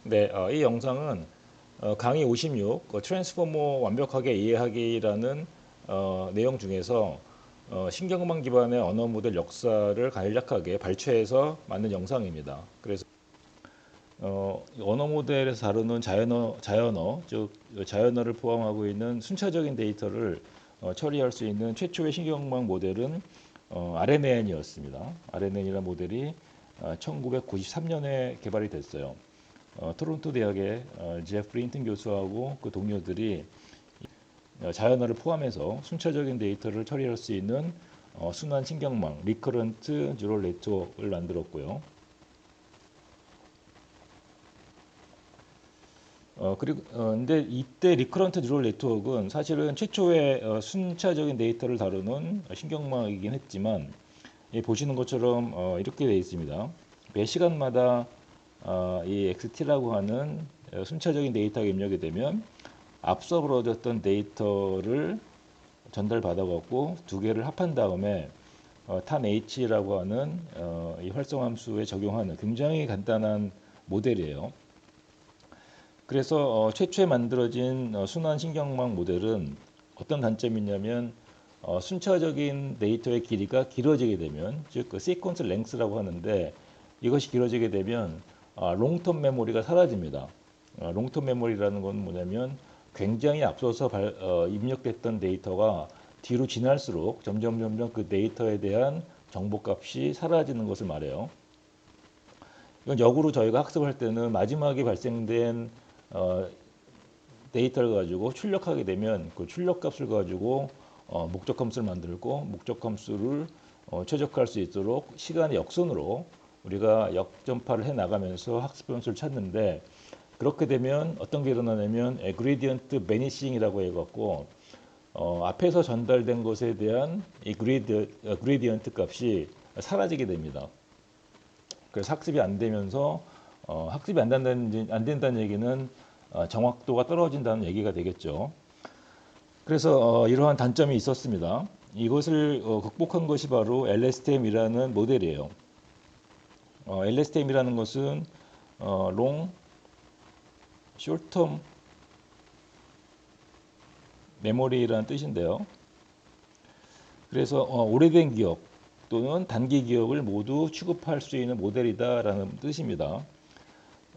네, 이 영상은 강의 56, 트랜스포머 완벽하게 이해하기라는 내용 중에서 신경망 기반의 언어 모델 역사를 간략하게 발췌해서 만든 영상입니다. 그래서 언어 모델에서 다루는 즉 자연어를 포함하고 있는 순차적인 데이터를 처리할 수 있는 최초의 신경망 모델은 RNN이었습니다. RNN이라는 모델이 1993년에 개발이 됐어요. 토론토 대학의 제프 린튼 교수하고 그 동료들이 자연어를 포함해서 순차적인 데이터를 처리할 수 있는 순환 신경망 리커런트 뉴럴 네트워크를 만들었고요. 근데 이때 리커런트 뉴럴 네트워크는 사실은 최초의 순차적인 데이터를 다루는 신경망이긴 했지만, 보시는 것처럼 이렇게 되어 있습니다. 매 시간마다 이 XT라고 하는 순차적인 데이터가 입력이 되면 앞서 벌어졌던 데이터를 전달받아갖고 두 개를 합한 다음에 탄 H라고 하는 이 활성함수에 적용하는 굉장히 간단한 모델이에요. 그래서 최초에 만들어진 순환 신경망 모델은 어떤 단점이 있냐면 순차적인 데이터의 길이가 길어지게 되면, 즉 그 시퀀스 랭스라고 하는데, 이것이 길어지게 되면 롱텀 메모리가 사라집니다. 롱텀 메모리라는 건 뭐냐면 굉장히 앞서서 입력됐던 데이터가 뒤로 지날수록 점점 그 데이터에 대한 정보값이 사라지는 것을 말해요. 이건 역으로 저희가 학습할 때는 마지막에 발생된 어, 데이터를 가지고 출력하게 되면 그 출력값을 가지고 목적 함수를 만들고, 목적 함수를 최적화할 수 있도록 시간의 역순으로 우리가 역전파를 해 나가면서 학습 변수를 찾는데, 그렇게 되면 어떤 게 일어나냐면 그레디언트 베니싱이라고 해갖고 앞에서 전달된 것에 대한 이 그레디언트 값이 사라지게 됩니다. 그래서 학습이 안 되면서 학습이 안 된다는 얘기는 정확도가 떨어진다는 얘기가 되겠죠. 그래서 이러한 단점이 있었습니다. 이것을 극복한 것이 바로 LSTM이라는 모델이에요. LSTM이라는 것은 Long Short Term Memory라는 뜻인데요. 그래서 오래된 기억 또는 단기 기억을 모두 취급할 수 있는 모델이다라는 뜻입니다.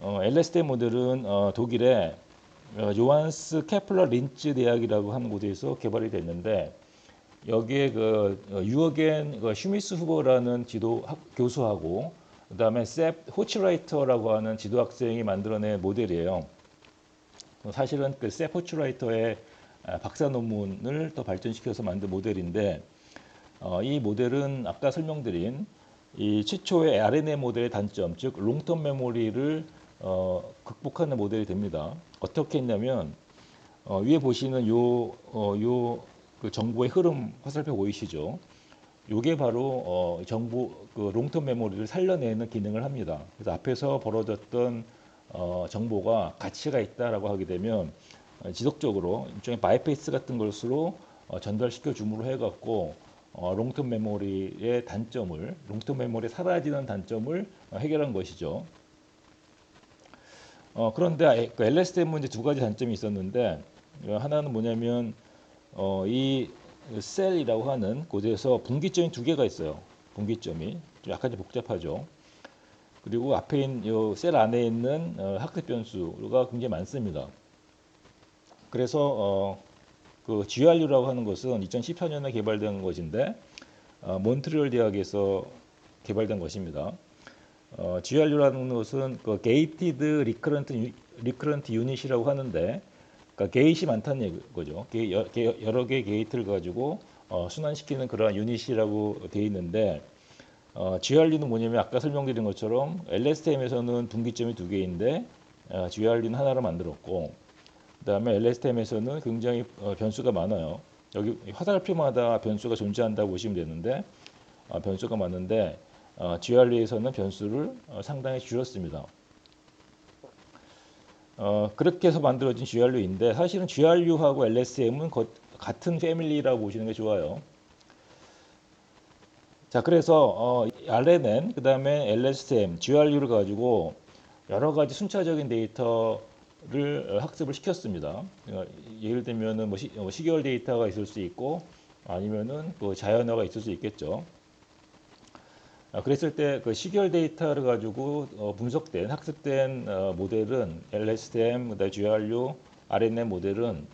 LSTM 모델은 독일의 요한스 케플러 린츠 대학이라고 하는 곳에서 개발이 됐는데, 여기에 유어겐 슈미스 후보라는 교수하고 그다음에 셉 호치라이터라고 하는 지도 학생이 만들어낸 모델이에요. 사실은 셉 호치라이터의 박사 논문을 더 발전시켜서 만든 모델인데, 이 모델은 아까 설명드린 이 최초의 RNA 모델의 단점, 즉 롱텀 메모리를 극복하는 모델이 됩니다. 어떻게 했냐면 위에 보시는 그 정보의 흐름 화살표 보이시죠? 이게 바로 정보 그 롱텀 메모리를 살려내는 기능을 합니다. 그래서 앞에서 벌어졌던 정보가 가치가 있다라고 하게 되면 지속적으로 일종의 바이페이스 같은 것으로 전달시켜 줌으로 해갖고 롱텀 메모리의 단점을, 롱텀 메모리 사라지는 단점을 해결한 것이죠. 그런데 그 LSTM은 이제 두 가지 단점이 있었는데, 하나는 뭐냐면 이 셀이라고 하는 곳에서 분기점이 두 개가 있어요. 분기점이 좀 약간 좀 복잡하죠. 그리고 앞에 있는 셀 안에 있는 학습 변수가 굉장히 많습니다. 그래서 그 GRU라고 하는 것은 2014년에 개발된 것인데 몬트리올 대학에서 개발된 것입니다. GRU라는 것은 그 게이티드 리커런트 유닛이라고 하는데, 그러니까 게이트이 많다는 거죠. 여러 개의 게이트를 가지고 순환시키는 그러한 유닛이라고 되어 있는데, GRU는 뭐냐면 아까 설명드린 것처럼 LSTM에서는 분기점이 두 개인데 GRU는 하나로 만들었고, 그다음에 LSTM에서는 굉장히 변수가 많아요. 여기 화살표마다 변수가 존재한다고 보시면 되는데 변수가 많은데 GRU에서는 변수를 상당히 줄였습니다. 그렇게 해서 만들어진 GRU인데, 사실은 GRU하고 LSTM은 같은 패밀리라고 보시는 게 좋아요. 자, 그래서 RNN, 그 다음에 LSTM, GRU를 가지고 여러 가지 순차적인 데이터를 학습을 시켰습니다. 예를 들면은 뭐 시계열 데이터가 있을 수 있고 아니면은 그 자연어가 있을 수 있겠죠. 그랬을 때 그 시계열 데이터를 가지고 분석된 학습된 모델은 LSTM, 그다음에 GRU, RNN 모델은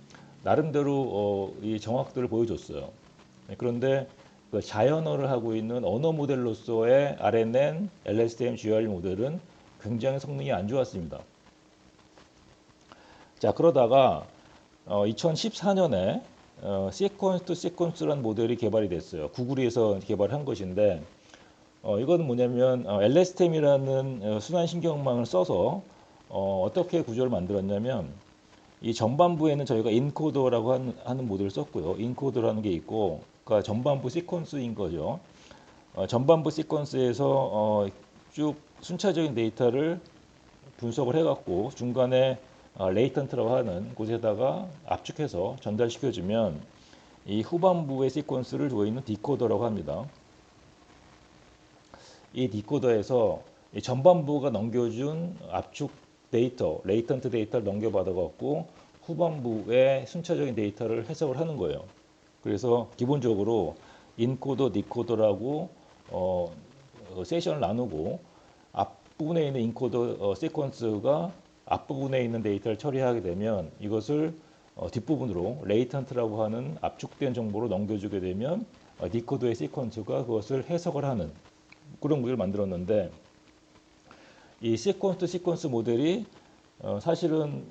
나름대로 이 정확도를 보여줬어요. 그런데 그 자연어를 하고 있는 언어 모델로서의 RNN, LSTM, GRU 모델은 굉장히 성능이 안 좋았습니다. 자, 그러다가 2014년에 시퀀스 투 시퀀스라는 모델이 개발이 됐어요. 구글에서 개발한 것인데 이거는 뭐냐면 LSTM이라는 순환신경망을 써서 어떻게 구조를 만들었냐면 이 전반부에는 저희가 인코더라고 하는 모델을 썼고요. 인코더라는 게 있고 그러니까 전반부 시퀀스인 거죠. 전반부 시퀀스에서 쭉 순차적인 데이터를 분석을 해갖고 중간에 레이턴트라고 하는 곳에다가 압축해서 전달시켜주면 이 후반부의 시퀀스를 보이는 디코더라고 합니다. 이 디코더에서 이 전반부가 넘겨준 압축 데이터, 레이턴트 데이터를 넘겨받아갖고 후반부의 순차적인 데이터를 해석을 하는 거예요. 그래서 기본적으로 인코더, 디코더라고 세션을 나누고 앞부분에 있는 인코더 시퀀스가 앞부분에 있는 데이터를 처리하게 되면 이것을 뒷부분으로 레이턴트라고 하는 압축된 정보로 넘겨주게 되면 디코더의 시퀀스가 그것을 해석을 하는 그런 모델을 만들었는데 이 시퀀스 시퀀스 모델이 사실은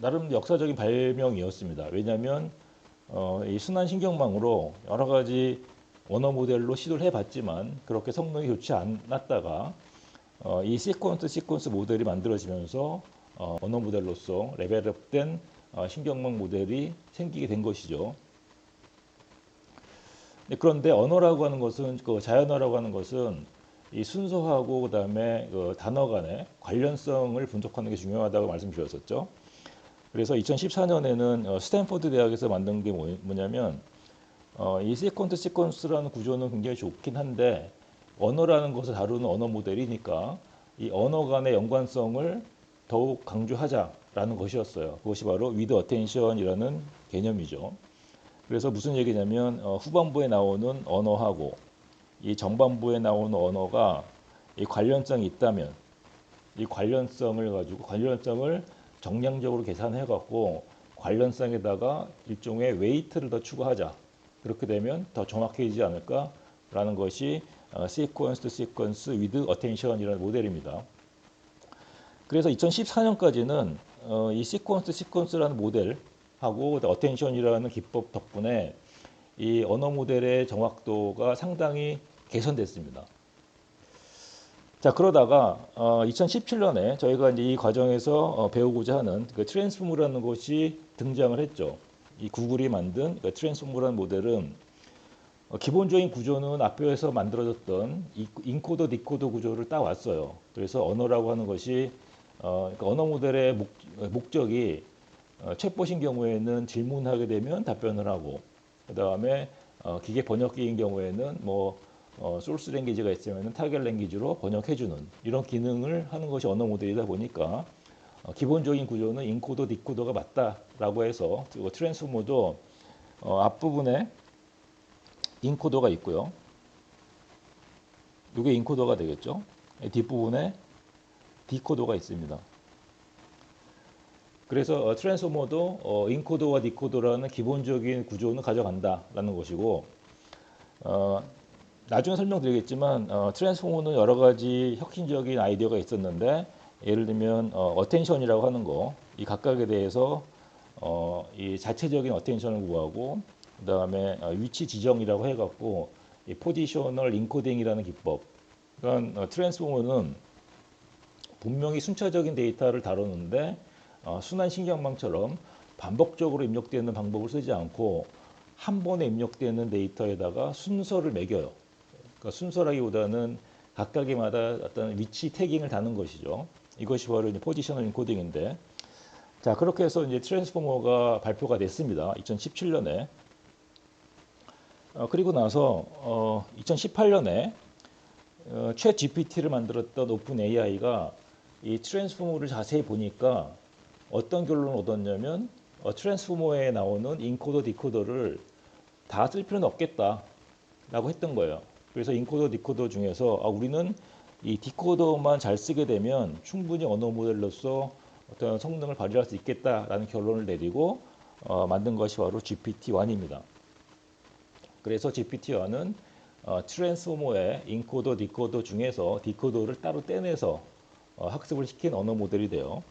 나름 역사적인 발명이었습니다. 왜냐하면 이 순환신경망으로 여러 가지 언어 모델로 시도를 해봤지만 그렇게 성능이 좋지 않았다가 이 시퀀스 시퀀스 모델이 만들어지면서 언어 모델로서 레벨업된 신경망 모델이 생기게 된 것이죠. 그런데 언어라고 하는 것은 그 자연어라고 하는 것은 이 순서하고 그다음에 그 단어 간의 관련성을 분석하는 게 중요하다고 말씀드렸었죠. 그래서 2014년에는 스탠포드 대학에서 만든 게 뭐냐면 이 시퀀스 시퀀스라는 구조는 굉장히 좋긴 한데 언어라는 것을 다루는 언어 모델이니까 이 언어 간의 연관성을 더욱 강조하자라는 것이었어요. 그것이 바로 with attention이라는 개념이죠. 그래서 무슨 얘기냐면 후반부에 나오는 언어하고 이 전반부에 나오는 언어가 이 관련성이 있다면 이 관련성을 정량적으로 계산해 갖고 관련성에다가 일종의 웨이트를 더 추가하자. 그렇게 되면 더 정확해지지 않을까라는 것이 시퀀스 투 시퀀스 with attention이라는 모델입니다. 그래서 2014년까지는 이 시퀀스 시퀀스라는 모델하고 어텐션이라는 기법 덕분에 이 언어 모델의 정확도가 상당히 개선됐습니다. 자, 그러다가 2017년에 저희가 이제 이 과정에서 배우고자 하는 그 트랜스포머라는 것이 등장을 했죠. 이 구글이 만든 그 트랜스포머라는 모델은 기본적인 구조는 앞에서 만들어졌던 인코더 디코더 구조를 따왔어요. 그래서 언어라고 하는 것이 그러니까 언어 모델의 목적이 챗봇인 경우에는 질문하게 되면 답변을 하고 그 다음에 기계 번역기인 경우에는 뭐 소스 랭귀지가 있으면 타겟 랭귀지로 번역해주는 이런 기능을 하는 것이 언어 모델이다 보니까 기본적인 구조는 인코더 디코더가 맞다라고 해서 트랜스포머도 앞부분에 인코더가 있고요. 이게 인코더가 되겠죠. 뒷부분에 디코더가 있습니다. 그래서 트랜스포머도 인코더와 디코더라는 기본적인 구조는 가져간다라는 것이고 나중에 설명드리겠지만 트랜스포머는 여러 가지 혁신적인 아이디어가 있었는데 예를 들면 어텐션이라고 하는 거 이 각각에 대해서 이 자체적인 어텐션을 구하고 그 다음에 위치 지정이라고 해갖고 이 포지셔널 인코딩이라는 기법. 그러니까 트랜스포머는 분명히 순차적인 데이터를 다루는데 순환 신경망처럼 반복적으로 입력되는 방법을 쓰지 않고 한 번에 입력되는 데이터에다가 순서를 매겨요. 그러니까 순서라기보다는 각각의마다 어떤 위치 태깅을 다는 것이죠. 이것이 바로 이제 포지셔널 인코딩인데, 자 그렇게 해서 이제 트랜스포머가 발표가 됐습니다. 2017년에. 그리고 나서 2018년에 챗 GPT를 만들었던 오픈 AI가 이 트랜스포머를 자세히 보니까 어떤 결론을 얻었냐면 트랜스포머에 나오는 인코더 디코더를 다 쓸 필요는 없겠다라고 했던 거예요. 그래서 인코더 디코더 중에서 우리는 이 디코더만 잘 쓰게 되면 충분히 언어 모델로서 어떤 성능을 발휘할 수 있겠다라는 결론을 내리고 만든 것이 바로 GPT-1입니다. 그래서 GPT-1은 트랜스포머의 인코더 디코더 중에서 디코더를 따로 떼내서 학습을 시킨 언어 모델이 돼요.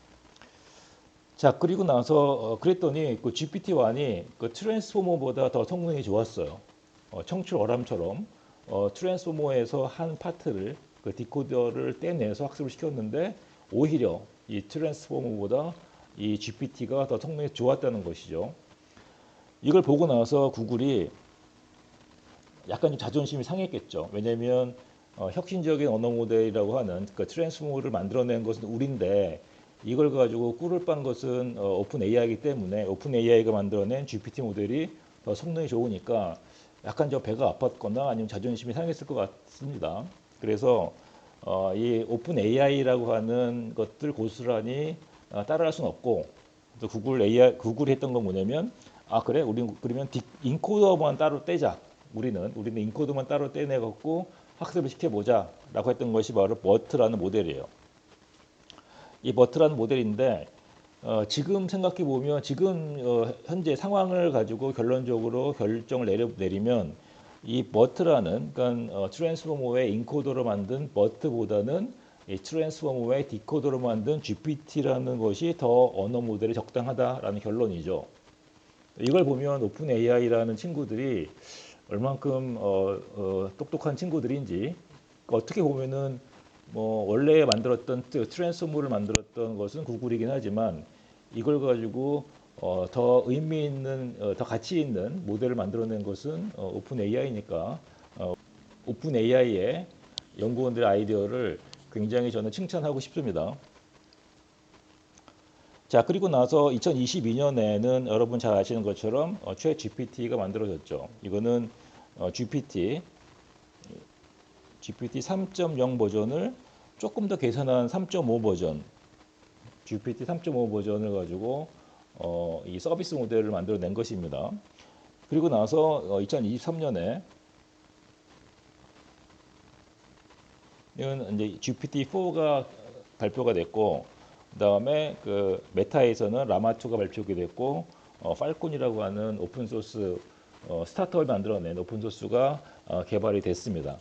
자, 그리고 나서 그랬더니 그 GPT-1이 그 트랜스포머보다 더 성능이 좋았어요. 청출 어람처럼 트랜스포머에서 한 파트를 그 디코더를 떼내서 학습을 시켰는데 오히려 이 트랜스포머보다 이 GPT가 더 성능이 좋았다는 것이죠. 이걸 보고 나서 구글이 약간 좀 자존심이 상했겠죠. 왜냐하면 혁신적인 언어 모델이라고 하는 그 트랜스포머를 만들어낸 것은 우리인데 이걸 가지고 꿀을 빤 것은 오픈 AI이기 때문에 오픈 AI가 만들어낸 GPT 모델이 더 성능이 좋으니까 약간 좀 배가 아팠거나 아니면 자존심이 상했을 것 같습니다. 그래서 이 오픈 AI라고 하는 것들 고스란히 따라할 수는 없고, 또 구글이 했던 건 뭐냐면 그래 우리 그러면 인코더만 따로 떼자. 우리는 인코더만 따로 떼내 갖고 학습을 시켜보자라고 했던 것이 바로 버트라는 모델이에요. 이 버트라는 모델인데 지금 생각해 보면 지금 현재 상황을 가지고 결론적으로 결정을 내리면 이 버트라는 그러니까 트랜스포머의 인코더로 만든 버트보다는 이 트랜스포머의 디코더로 만든 GPT라는 것이 더 언어 모델이 적당하다라는 결론이죠. 이걸 보면 오픈 AI라는 친구들이 얼만큼 똑똑한 친구들인지 어떻게 보면은 뭐 원래 만들었던 트랜스포머를 만들었던 것은 구글이긴 하지만 이걸 가지고 더 의미 있는 더 가치 있는 모델을 만들어낸 것은 오픈 AI니까 오픈 AI의 연구원들의 아이디어를 굉장히 저는 칭찬하고 싶습니다. 자, 그리고 나서 2022년에는 여러분 잘 아시는 것처럼 챗 GPT가 만들어졌죠. 이거는 GPT 3.0 버전을 조금 더 개선한 3.5 버전, GPT 3.5 버전을 가지고 이 서비스 모델을 만들어낸 것입니다. 그리고 나서 2023년에 이건 이제 GPT-4가 발표가 됐고, 그다음에 그 메타에서는 라마2가 발표가 됐고, 팔콘이라고 하는 오픈 소스 스타트업을 만들어낸 오픈 소스가 개발이 됐습니다.